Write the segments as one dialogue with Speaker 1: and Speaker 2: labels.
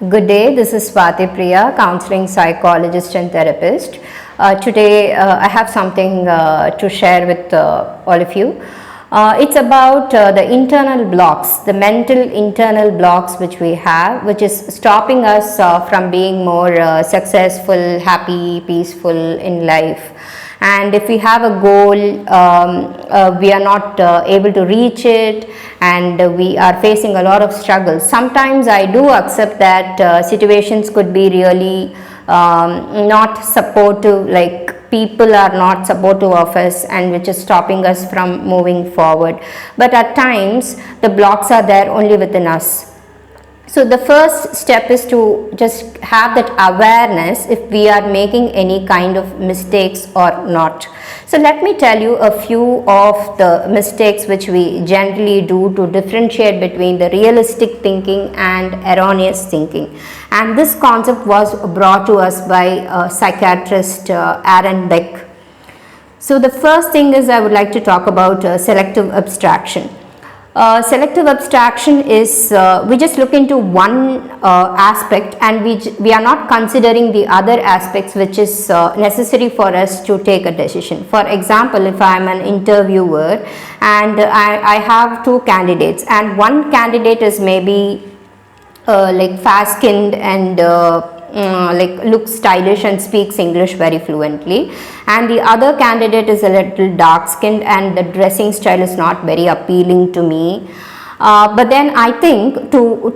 Speaker 1: Good day, this is SWATHI PRIYA, counseling psychologist and therapist. Today I have something to share with all of you. It's about the internal blocks, the mental internal blocks which we have, which is stopping us from being more successful, happy, peaceful in life. And if we have a goal, we are not able to reach it, and we are facing a lot of struggles. Sometimes I do accept that situations could be really not supportive, like people are not supportive of us, and which is stopping us from moving forward. But at times the blocks are there only within us. So the first step is to just have that awareness if we are making any kind of mistakes or not. So let me tell you a few of the mistakes which we generally do to differentiate between the realistic thinking and erroneous thinking. And this concept was brought to us by psychiatrist Aaron Beck. So the first thing is I would like to talk about selective abstraction. Selective abstraction is we just look into one aspect, and we are not considering the other aspects which is necessary for us to take a decision. For example, if I am an interviewer and I have two candidates, and one candidate is maybe like fair skinned and like looks stylish and speaks English very fluently, and the other candidate is a little dark skinned and the dressing style is not very appealing to me, but then I think to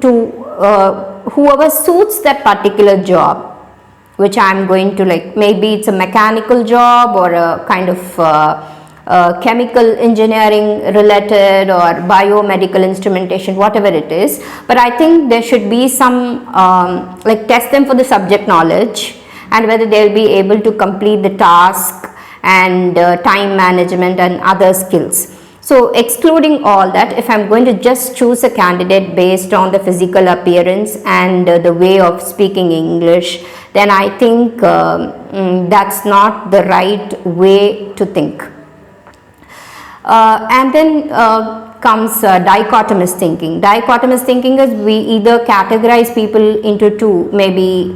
Speaker 1: whoever suits that particular job which I am going to, like maybe it's a mechanical job or a kind of chemical engineering related or biomedical instrumentation, whatever it is, but I think there should be some like test them for the subject knowledge and whether they will be able to complete the task and time management and other skills. So excluding all that, if I am going to just choose a candidate based on the physical appearance and the way of speaking English, then I think that's not the right way to think. And then comes dichotomous thinking. Dichotomous thinking is we either categorize people into two, maybe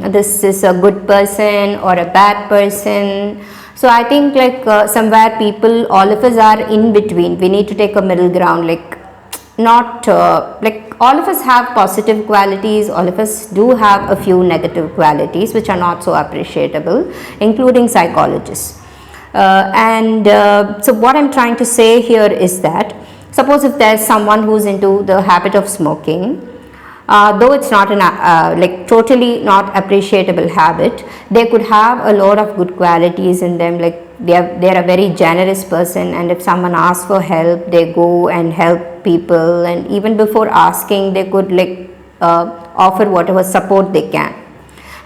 Speaker 1: this is a good person or a bad person. So I think like somewhere people, all of us are in between. We need to take a middle ground, like not like all of us have positive qualities, all of us do have a few negative qualities which are not so appreciable, including psychologists. So what I'm trying to say here is that suppose if there's someone who's into the habit of smoking, though it's not an like totally not appreciable habit, they could have a lot of good qualities in them, like they're a very generous person, and if someone asks for help, they go and help people, and even before asking they could like offer whatever support they can.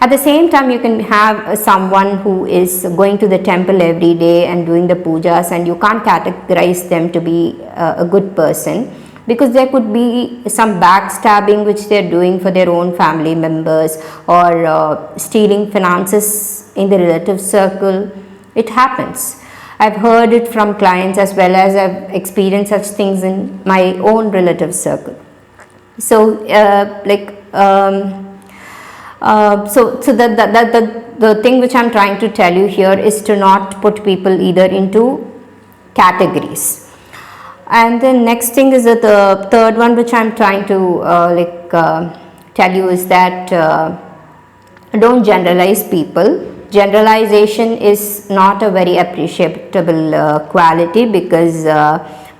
Speaker 1: At the same time, you can have someone who is going to the temple every day and doing the pujas, and you can't categorize them to be a good person, because there could be some backstabbing which they are doing for their own family members, or stealing finances in the relative circle. It happens. I've heard it from clients as well as I've experienced such things in my own relative circle. So so the thing which I'm trying to tell you here is to not put people either into categories. And the next thing is that the third one which I'm trying to tell you is that don't generalize people. Generalization is not a very appreciable quality, because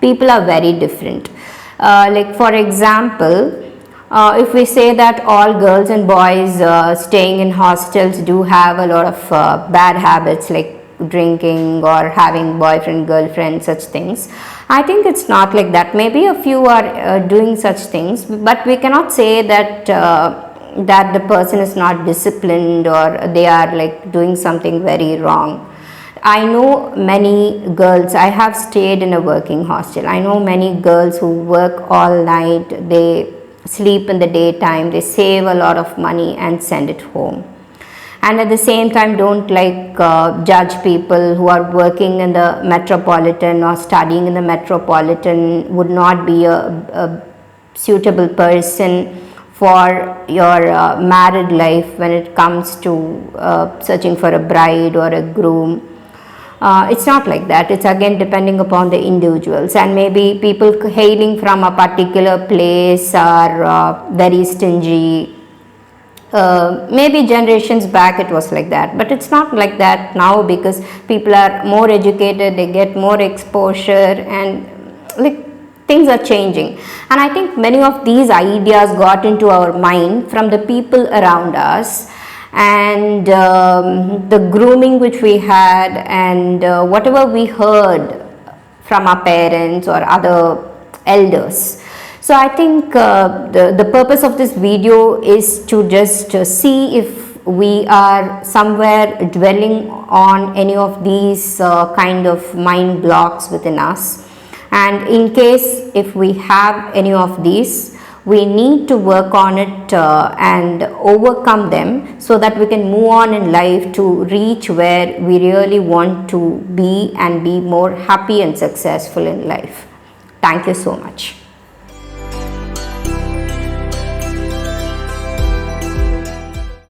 Speaker 1: people are very different. Like for example, if we say that all girls and boys staying in hostels do have a lot of bad habits like drinking or having boyfriend, girlfriend, such things, I think it's not like that. Maybe a few are doing such things, but we cannot say that that the person is not disciplined or they are like doing something very wrong. I know many girls, I have stayed in a working hostel. I know many girls who work all night, they sleep in the daytime, they save a lot of money and send it home, and at the same time don't like judge people who are working in the metropolitan or studying in the metropolitan would not be a suitable person for your married life when it comes to searching for a bride or a groom. It's not like that. It's again depending upon the individuals, and maybe people hailing from a particular place are very stingy. Maybe generations back it was like that, but it's not like that now, because people are more educated, they get more exposure, and like things are changing. And I think many of these ideas got into our mind from the people around us, and the grooming which we had, and whatever we heard from our parents or other elders. So I think the purpose of this video is to just see if we are somewhere dwelling on any of these kind of mind blocks within us, and in case if we have any of these, we need to work on it and overcome them, so that we can move on in life to reach where we really want to be and be more happy and successful in life. Thank you so much.